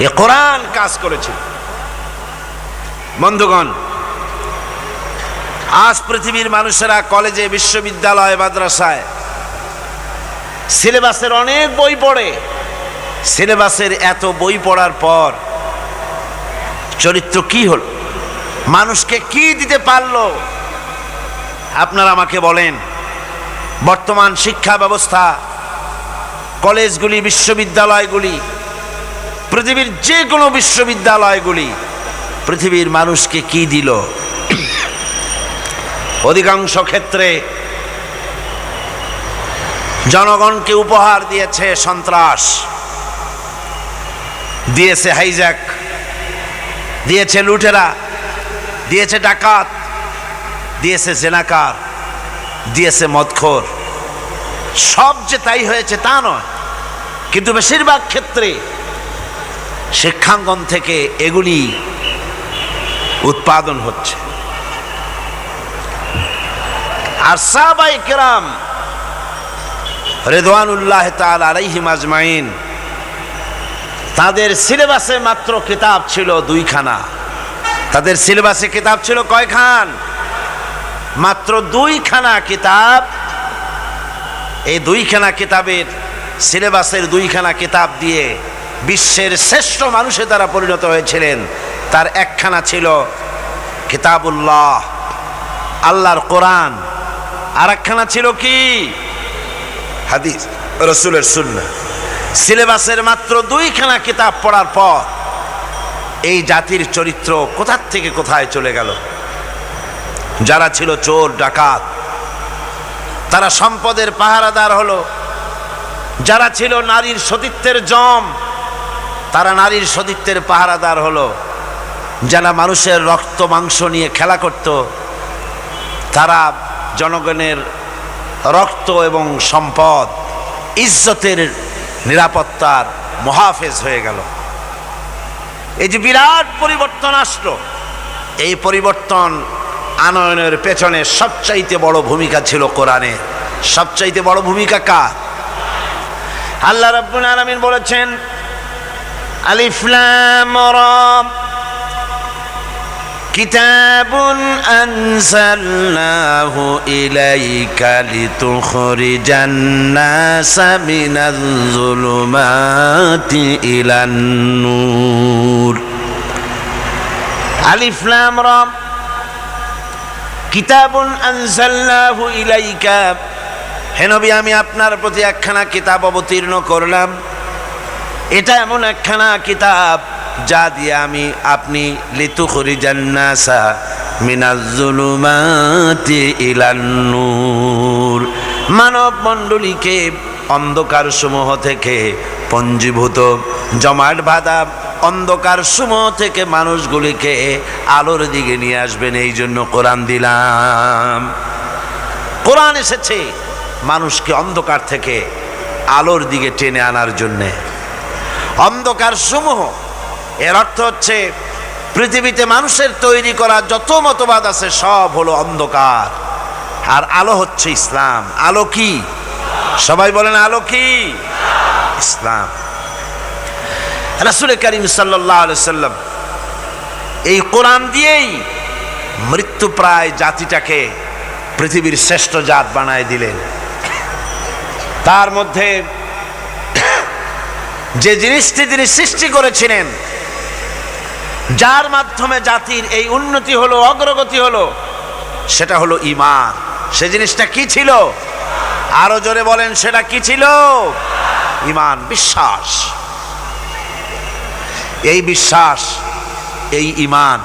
এ কোরআন কাজ করেছিল। বন্ধুগণ, আজ পৃথিবীর মানুষেরা কলেজে, বিশ্ববিদ্যালয়, মাদ্রাসায় সিলেবাসের অনেক বই পড়ে। সিলেবাসের এত বই পড়ার পর চরিত্র কি হল, মানুষকে কি দিতে পারলো? আপনারা আমাকে বলেন, বর্তমান শিক্ষা ব্যবস্থা, কলেজগুলি, বিশ্ববিদ্যালয়গুলি, পৃথিবীর যে কোনো বিশ্ববিদ্যালয়গুলি পৃথিবীর মানুষকে কি দিল? অধিকাংশ ক্ষেত্রে জনগণকে উপহার দিয়েছে সন্ত্রাস, দিয়েছে হাইজ্যাক, দিয়েছে লুটেরা, দিয়েছে ডাকাত, দিয়েছে জেনাকার, দিয়েছে মদখোর। সব যে তাই হয়েছে তা নয়, কিন্তু বেশিরভাগ ক্ষেত্রে শিক্ষাঙ্গন থেকে এগুলি উৎপাদন হচ্ছে। আর সাহাবায়ে কেরাম রিদওয়ানুল্লাহ তাআলা আলাইহিম আজমাইন, তাদের সিলেবাসে মাত্র কিতাব ছিল 2খানা। তাদের সিলেবাসে কিতাব ছিল কয়খান? মাত্র 2খানা কিতাব। এই 2খানা কিতাবের, সিলেবাসের 2খানা কিতাব দিয়ে বিশ্বের শ্রেষ্ঠ মানুষে তারা পরিণত হয়েছিলেন। তার একখানা ছিল কিতাবুল্লাহ, আল্লাহর কোরআন, আর একখানা ছিল কি? হাদিস, রাসূলের সুন্নাহ। সিলেবাসের মাত্র 2খানা কিতাব পড়ার পর এই জাতির চরিত্র কোথা থেকে কোথায় চলে গেল। যারা ছিল চোর ডাকাত, তারা সম্পদের পাহারাদার হলো। যারা ছিল নারীর সতীত্বের জম, তারা নারীর সতীত্বের পাহারাদার হলো। যারা মানুষের রক্ত মাংস নিয়ে খেলা করত, তারা জনগণের রক্ত এবং সম্পদ, ইজ্জতের, নিরাপত্তার মুহাফেজ হয়ে গেল। এই যে বিরাট পরিবর্তন আসলো, এই পরিবর্তন আনয়নের পেছনে সবচাইতে বড় ভূমিকা ছিল কোরআনের। সবচাইতে বড় ভূমিকা কার? আল্লাহ রাব্বুল আলামিন বলেছেন, আলিফ লাম রা, কিতাবুন আনজালনাহু ইলাইকা লিতুখরিজান নাসা মিনাজ যুলুমাতি ইলান নূর। আলিফ লাম রা, কিতাবুন আনজালনাহু ইলাইকা, হে নবী, আমি আপনার প্রতি একখানা কিতাব অবতীর্ণ করলাম। এটা এমন একখানা কিতাব যা দিয়ে আপনি লিতুখরিজান নাসা মিনাজ যুলুমাতি ইলান নূর, মানব মণ্ডলীকে অন্ধকার সমূহ থেকে, পঞ্জীভূত জমাট বাঁধা অন্ধকার সমূহ থেকে মানুষগুলিকে আলোর দিকে নিয়ে আসবেন। এই জন্য কোরআন দিলাম। কোরআন এসেছে মানুষকে অন্ধকার থেকে আলোর দিকে টেনে আনার জন্যে। অন্ধকার সমূহ, এর অর্থ হচ্ছে পৃথিবীতে মানুষের তৈরি করা যত মতবাদ আছে সব হলো অন্ধকার, আর আলো হচ্ছে ইসলাম। আলো কি? সবাই বলেন, আলো কি? ইসলাম। রাসূল করিম সাল্লাল্লাহু আলাইহি ওয়াসাল্লাম এই কোরআন দিয়েই মৃত্যুপ্রায় জাতিটাকে পৃথিবীর শ্রেষ্ঠ জাত বানায় দিলেন। তার মধ্যে যে জিনিসটি তিনি সৃষ্টি করেছিলেন, যার মাধ্যমে জাতির এই উন্নতি হলো, অগ্রগতি হলো, সেটা হলো ঈমান। সে জিনিসটা কি ছিল? আরো জোরে বলেন, সেটা কি ছিল? ঈমান, বিশ্বাস। এই বিশ্বাস, এই ঈমান,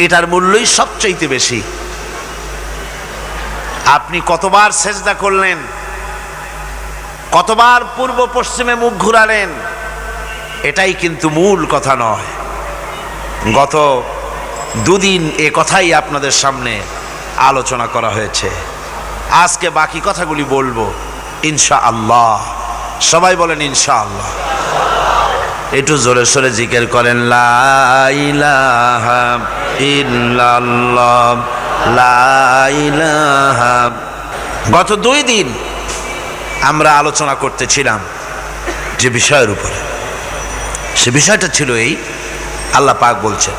এটার মূল্যই সবচাইতে বেশি। আপনি কতবার সেজদা করলেন, কতবার পূর্ব পশ্চিমে মুখ ঘুরালেন, এটাই কিন্তু মূল কথা নয়। গত দুদিন এ কথাই আপনাদের সামনে আলোচনা করা হয়েছে। আজকে বাকি কথাগুলি বলবো ইনশাআল্লাহ। সবাই বলেন ইনশাআল্লাহ। একটু জোরে সোরে জিকির করেন, লা ইলাহা ইল্লাল্লাহ, লা ইলাহা। গত 2 দিন আমরা আলোচনা করতেছিলাম যে বিষয়ের উপরে, সে বিষয়টা ছিল এই, আল্লাহ পাক বলছেন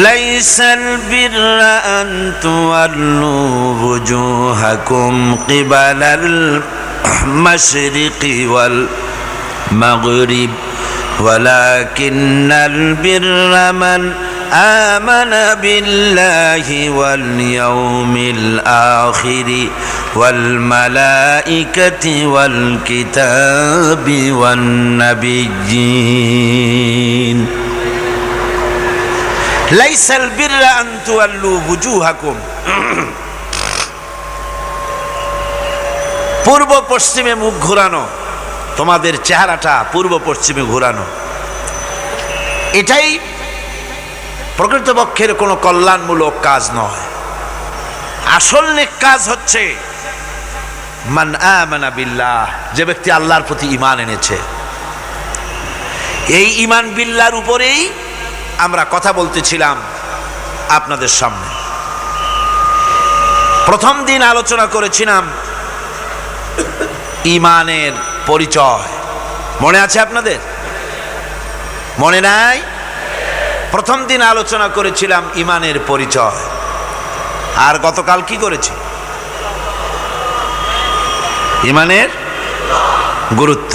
লাইসাল বিররা আন তুওয়াল্লু ওয়ুজুহাকুম কিবালাল মাশরিকি ওয়াল মাগরিব ওয়ালাকিন্নাল বিররা মান আমানা বিল্লাহি ওয়াল ইয়াউমিল আখিরি ওয়াল মালাইকাতি ওয়াল কিতাবি ওয়ান নাবিয়্যিন লাইসাল বিররা আন তুওয়াল্লু ওয়ুজুহাকুম, পূর্ব পশ্চিমে মুখ ঘোরানো, তোমাদের চেহারাটা পূর্ব পশ্চিমে ঘোরানো, এটাই প্রকৃতপক্ষের কোনো কল্যাণমূলক কাজ নয়। আসল নেক কাজ হচ্ছে মান আমানা বিল্লাহ, যে ব্যক্তি আল্লাহর প্রতি ঈমান এনেছে। এই ঈমান বিল্লাহর উপরেই আমরা কথা বলতেছিলাম আপনাদের সামনে। প্রথম দিন আলোচনা করেছিলাম ঈমানের পরিচয়, মনে আছে আপনাদের? মনে নাই? প্রথম দিন আলোচনা করেছিলাম ঈমানের পরিচয়। আর গতকাল কি করেছি? ঈমানের গুরুত্ব।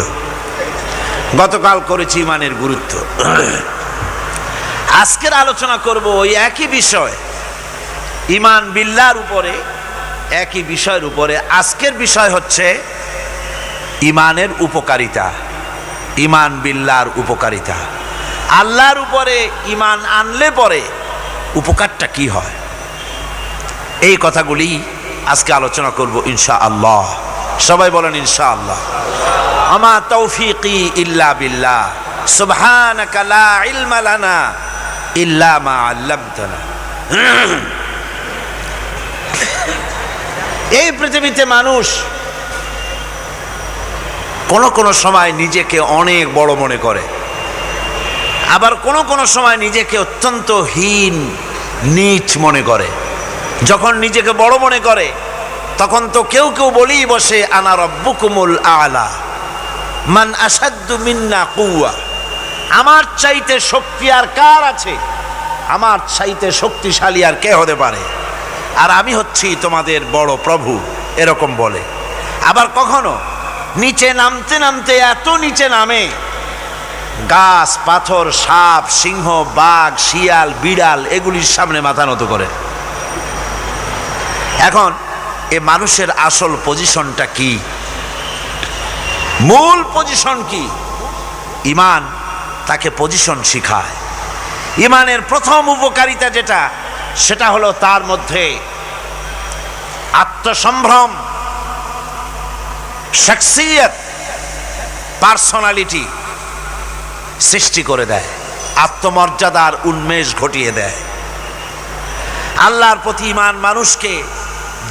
গতকাল করেছি ঈমানের গুরুত্ব। আজকের আলোচনা করব ওই একই বিষয়, ঈমান বিল্লাহর উপরে, একই বিষয়ের উপরে। আজকের বিষয় হচ্ছে ঈমানের উপকারিতা, ঈমান বিল্লাহর উপকারিতা। আল্লাহর উপরে ঈমান আনলে পরে উপকারটা কি হয়, এই কথাগুলি আজকে আলোচনা করব ইনশাআল্লাহ। সবাই বলেন ইনশাআল্লাহ। আমা তৌফিকি ইল্লা বিল্লাহ, সুবহানাকা লা ইলমা লানা ইল্লা মা আল্লামতানা। এই পৃথিবীতে মানুষ কোন সময় নিজেকে অনেক বড় মনে করে, আবার কোন সময় নিজেকে অত্যন্ত হীন নীচ মনে করে। যখন নিজেকে বড় মনে করে তখন তো কেউ বলেই বসে আনা রব্বুকুমুল আলা মান আসাদ্দু মিন্না কুওয়া, আমার চাইতে শক্তি আর কার আছে, আমার চাইতে শক্তিশালী আর কে হতে পারে, আর আমি হচ্ছি তোমাদের বড় প্রভু, এরকম বলে। আবার কখনো নিচে নামতে নামতে এত নিচে নামে, গাছ পাথর সাপ সিংহ বাঘ শিয়াল বিড়াল এগুলির সামনে মাথা নত করে। এখন এ মানুষের আসল পজিশনটা কি, মূল পজিশন কি? ঈমান তাকে পজিশন শিখায়। ঈমানের প্রথম উপকারিতা যেটা, সেটা হলো তার মধ্যে আত্মসম্ভ্রম, শখসিয়ত, পার্সোনালিটি সৃষ্টি করে দেয়, আত্মমর্যাদার উন্মেষ ঘটিয়ে দেয়। আল্লাহর প্রতি ঈমান মানুষকে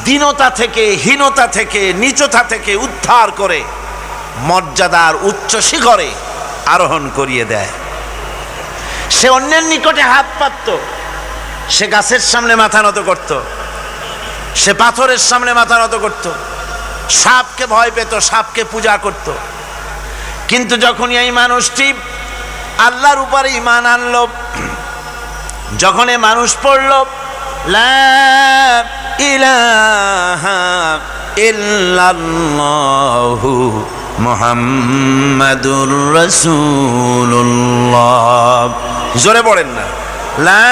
দীনতা থেকে, হীনতা থেকে, নীচতা থেকে উদ্ধার করে মর্যাদার উচ্চ শিখরে আরোহণ করিয়ে দেয়। সে অন্যের নিকটে হাত পাতত, সে গাছের সামনে মাথা নত করত, সে পাথরের সামনে মাথা নত করত, সাপকে ভয় পেত, সাপকে পূজা করত। কিন্তু যখন এই মানুষটি আল্লাহর উপরে ঈমান আনলো, যখন এই মানুষ পড়ল লা ইলাহা ইল্লাল্লাহু মুহাম্মাদুর রাসূলুল্লাহ, জোরে পড়েন না, লা,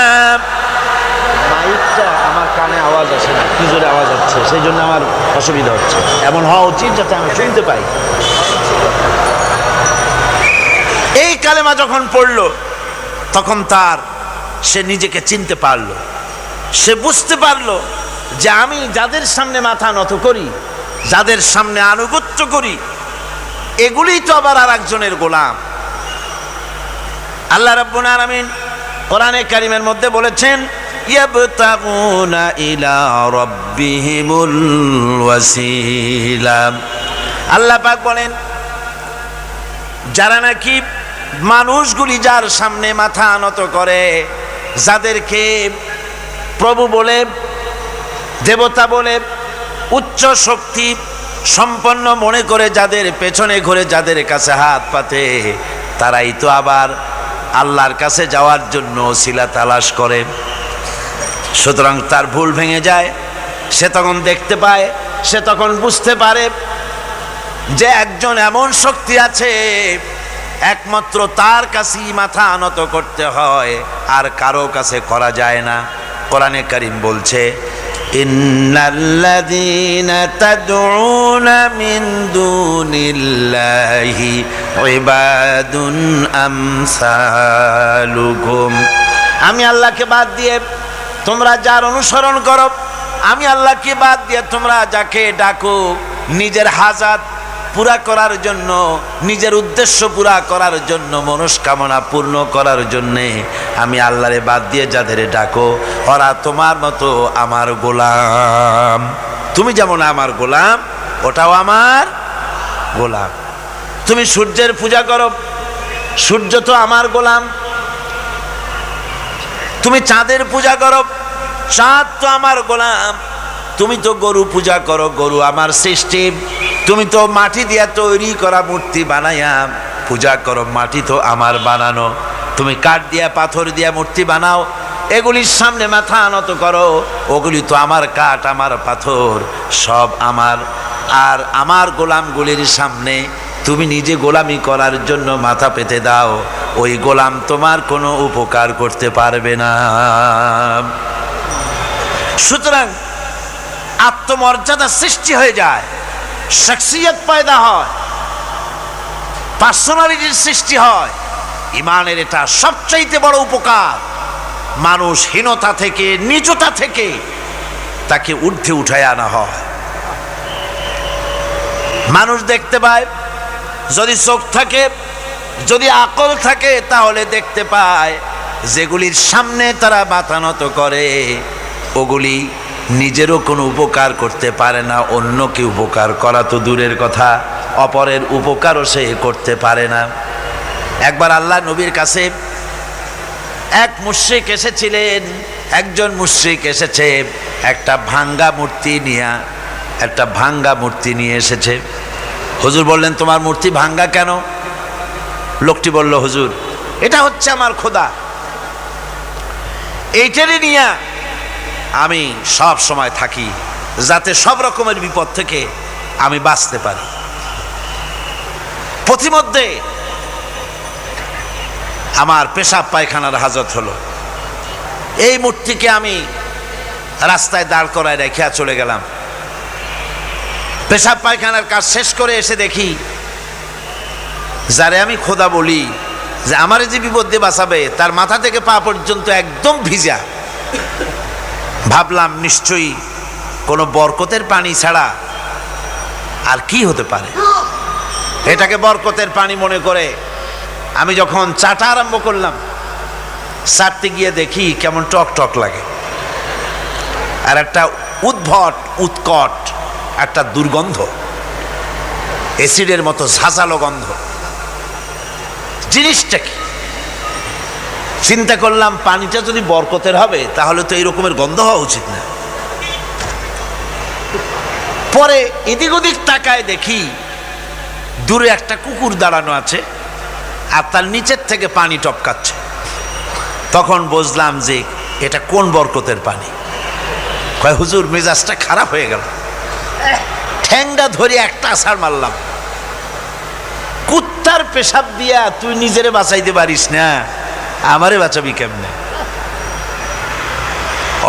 মাইকটা আমার কানে আওয়াজ আসে না, কি জোরে আওয়াজ হচ্ছে, সেই জন্য আমার অসুবিধা হচ্ছে। এমন হওয়া উচিত যাতে আমি শুনতে পাই। এই কালেমা যখন পড়ল তখন সে নিজেকে চিনতে পারল, সে বুঝতে পারল যে আমি যাদের সামনে মাথা নত করি, যাদের সামনে আনুগত্য করি, এগুলি তো আবার আর একজনের গোলাম। আল্লাহ রাব্বুল আলামিন কোরআনে কারীমের মধ্যে বলেছেন ইয়াবতাগুনা ইলা রাব্বিহিমুল ওয়াসিলা। আল্লাহ পাক বলেন যারা নাকি মানুষগুলি যার সামনে মাথা নত করে, যাদেরকে প্রভু বলে, দেবতা বলে, উচ্চ শক্তি সম্পন্ন মনে করে, যাদের পেছনে ঘুরে যাদের কাছে হাত পাতে, তারাই তো আবার আল্লাহর কাছে যাওয়ার জন্য ওসিলা তালাশ করে। সুতরাং তার ভুল ভেঙে যায়, সে তখন দেখতে পায়, সে তখন বুঝতে পারে যে একজন এমন শক্তি আছে একমাত্র তার কাছেই মাথা নত করতে হয়, আর কারো কাছে করা যায় না। কোরআনে কারীম বলছে, ইন্নাল্লাযীনা তাদউনা মিন দুনিল্লাহি ইবাদুন আমসালুকুম। আমি আল্লাহকে বাদ দিয়ে তোমরা যার অনুসরণ করো, আমি আল্লাহকে বাদ দিয়ে তোমরা যাকে ডাকো নিজের হাজাত পুরা করার জন্য, নিজের উদ্দেশ্য পুরা করার জন্য, মনস্কামনা পূর্ণ করার জন্যে আমি আল্লাহরে বাদ দিয়ে যাদের ডাকো, ওরা তোমার মতো আমার গোলাম। তুমি যেমন আমার গোলাম, ওটাও আমার গোলাম। তুমি সূর্যের পূজা করো, সূর্য তো আমার গোলাম। তুমি চাঁদের পূজা করো, চাঁদ তো আমার গোলাম। তুমি তো গরু পূজা করো, গরু আমার সৃষ্টি। তুমি তো মাটি দিয়া তৈরি করা মূর্তি বানাইয়া পূজা করো, মাটি তো আমার বানানো। তুমি কাঠ দিয়া পাথর দিয়া মূর্তি বানাও, এগুলির সামনে মাথা নত করো, ওগুলি তো আমার কাঠ আমার পাথর সব আমার। আর আমার গোলামগুলির সামনে তুমি নিজে গোলামি করার জন্য মাথা পেতে দাও, ওই গোলাম তোমার কোনো উপকার করতে পারবে না। সুতরাং আত্মমর্যাদা সৃষ্টি হয়ে যায়, শখসিয়ত পয়দা হয়, পার্সোনালিটির সৃষ্টি হয়। ইমানের এটা সবচাইতে বড় উপকার। মানুষ হীনতা থেকে, নীচতা থেকে তাকে ঊর্ধ্বে উঠায় আনা হয়। মানুষ দেখতে পায়, যদি চোখ থাকে, যদি আকল থাকে, তাহলে দেখতে পায় যেগুলির সামনে তারা মাথা নত করে ওগুলি নিজেরও কোনো উপকার করতে পারে না, অন্যকে উপকার করা তো দূরের কথা, অপরের উপকারও সে করতে পারে না। একবার আল্লাহ নবীর কাছে এক মুশরিক এসেছিলেন। একজন মুশরিক এসেছে একটা ভাঙ্গা মূর্তি নিয়ে এসেছে। হুজুর বললেন, তোমার মূর্তি ভাঙ্গা কেন? লোকটি বলল, হুজুর এটা হচ্ছে আমার খোদা, এইটারই নিয়ে আমি সব সময় থাকি, যাতে সব রকমের বিপদ থেকে আমি বাঁচতে পারি। প্রতিমধ্যে আমার পেশাব পায়খানার হাজত হলো, এই মূর্তিকে আমি রাস্তায় দাঁড় করায় রেখে চলে গেলাম। পেশাব পায়খানার কাজ শেষ করে এসে দেখি যারে আমি খোদা বলি, যে আমারে যে বিপদ দিয়ে বাঁচাবে, তার মাথা থেকে পা পর্যন্ত একদম ভিজা। ভাবলাম নিশ্চয়ই কোনো বরকতের পানি ছাড়া আর কি হতে পারে। এটাকে বরকতের পানি মনে করে আমি যখন চাটা আরম্ভ করলাম, চাটতে গিয়ে দেখি কেমন টক টক লাগে, আর একটা উদ্ভট উৎকট একটা দুর্গন্ধ, অ্যাসিডের মতো ঝাঁঝালো গন্ধ। জিনিসটা কি? চিন্তা করলাম, পানিটা যদি বরকতের হবে তাহলে তো এই রকমের গন্ধ হওয়া উচিত না। পরে এদিক ওদিক তাকায় দেখি দূরে একটা কুকুর দাঁড়ানো আছে, আর তার নিচের থেকে পানি টপকাচ্ছে। তখন বুঝলাম যে এটা কোন বরকতের পানি। কয়, হুজুর মেজাজটা খারাপ হয়ে গেল, ঠ্যাংটা ধরে একটা আছাড় মারলাম। কুত্তার পেশাব দিয়া তুই নিজেরে বাঁচাইতে পারিস না, আমারে বাঁচাবি কেমনে?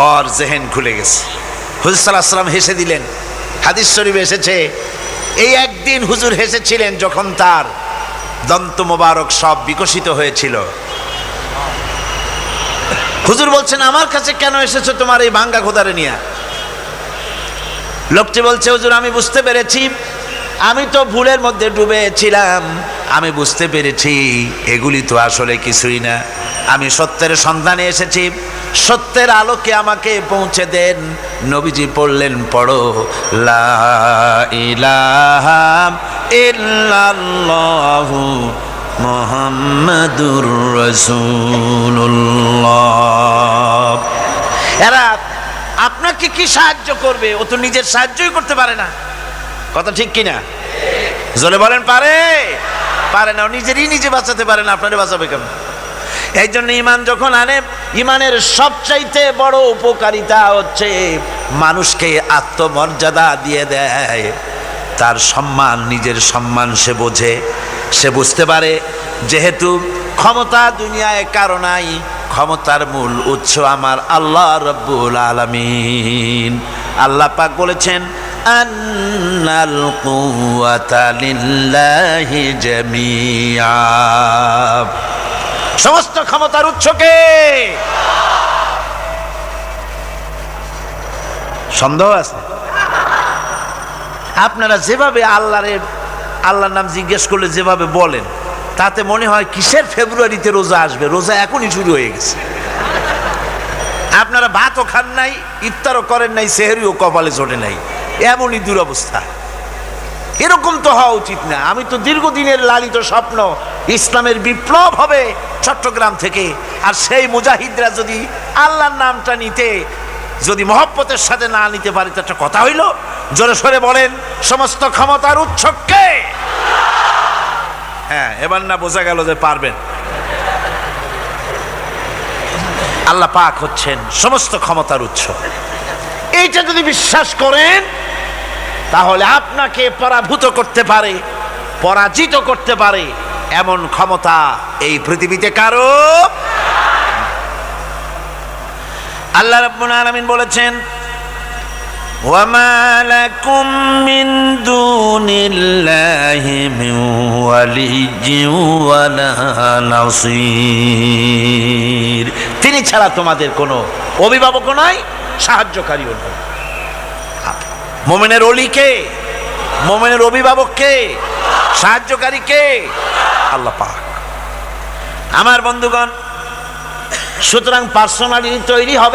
ওর জেহেন খুলে গেছে। হুজুর সাল্লাল্লাহু আলাইহি ওয়াসাল্লাম হেসে দিলেন। হাদিস শরীফে এসেছে, এই একদিন হুজুর হেসেছিলেন যখন তার দন্ত মোবারক সব বিকশিত হয়েছিল। হুজুর বলছেন, আমার কাছে কেন এসেছো তোমার এই ভাঙ্গা খোদারে নিয়ে? লোকটি বলছে, হুজুর আমি বুঝতে পেরেছি, আমি তো ভুলের মধ্যে ডুবেছিলাম, আমি বুঝতে পেরেছি এগুলি তো আসলে কিছুই না, আমি সত্যের সন্ধানে এসেছি, সত্যের আলোকে আমাকে পৌঁছে দেন। নবীজি পড়লেন, পড়ো লা ইলাহা ইল্লাল্লাহু মুহাম্মাদুর রাসূলুল্লাহ। এরা আপনাকে কি সাহায্য করবে? ও তো নিজের সাহায্যই করতে পারে না। কথা ঠিক কিনা? জোরে বলেন, পারে? পারে না, নিজেরই নিজে বাঁচাতে পারে না, আপনারে বাঁচাবে কেন? এই জন্য ইমান যখন আনে, ইমানের সবচাইতে বড় উপকারিতা হচ্ছে মানুষকে আত্মমর্যাদা দিয়ে দেয়। তার সম্মান, নিজের সম্মান সে বোঝে, সে বুঝতে পারে যেহেতু ক্ষমতা দুনিয়ায় কারো নাই, ক্ষমতার মূল উৎস আমার আল্লাহ রাব্বুল আলামিন। আল্লাহ পাক বলেছেন আন্নাল কুওয়াতা লিল্লাহি জামিআ, সমস্ত ক্ষমতার উৎস কে? সন্দেহ আছে? আপনারা যেভাবে আল্লাহর নাম জিজ্ঞেস করলে যেভাবে বলেন, তাতে মনে হয় কিসের ফেব্রুয়ারিতে রোজা আসবে, রোজা এখনই শুরু হয়ে গেছে। আপনারা ভাতও খান নাই, ইফতারও করেন নাই, সেহরিও কপালে চটে নাই, এমনই দুরবস্থা। এরকম তো হওয়া উচিত না। আমি তো দীর্ঘদিনের লালিত স্বপ্ন ইসলামের বিপ্লব হবে চট্টগ্রাম থেকে, আর সেই মুজাহিদরা যদি আল্লাহর নামটা নিতে, যদি মহব্বতের সাথে না নিতে পারে, তো একটা কথা হইল। জোরে সরে বলেন, সমস্ত ক্ষমতার উৎস কে? হ্যাঁ, এবার না বোঝা গেল যে পারবেন। আল্লাহ পাক হচ্ছেন সমস্ত ক্ষমতার উৎস। এইটা যদি বিশ্বাস করেন, তাহলে আপনাকে পরাভূত করতে পারে, পরাজিত করতে পারে এমন ক্ষমতা এই পৃথিবীতে কারো। আল্লাহ রাব্বুল আলামিন বলেছেন ওয়ামা লাকুম মিন দুনিল্লাহি মিন ওয়ালিয়্যিন ওয়ালা নাসীর, তিনি ছাড়া তোমাদের কোনো অভিভাবকও নাই, সাহায্যকারীও নাই। মুমিনের ওলি কে? মুমিনের অভিভাবক কে? সাহায্যকারী কে? আল্লাহ পাক। আমার বন্ধুগণ, সুতরাং পার্সোনালিটি তৈরি হবে।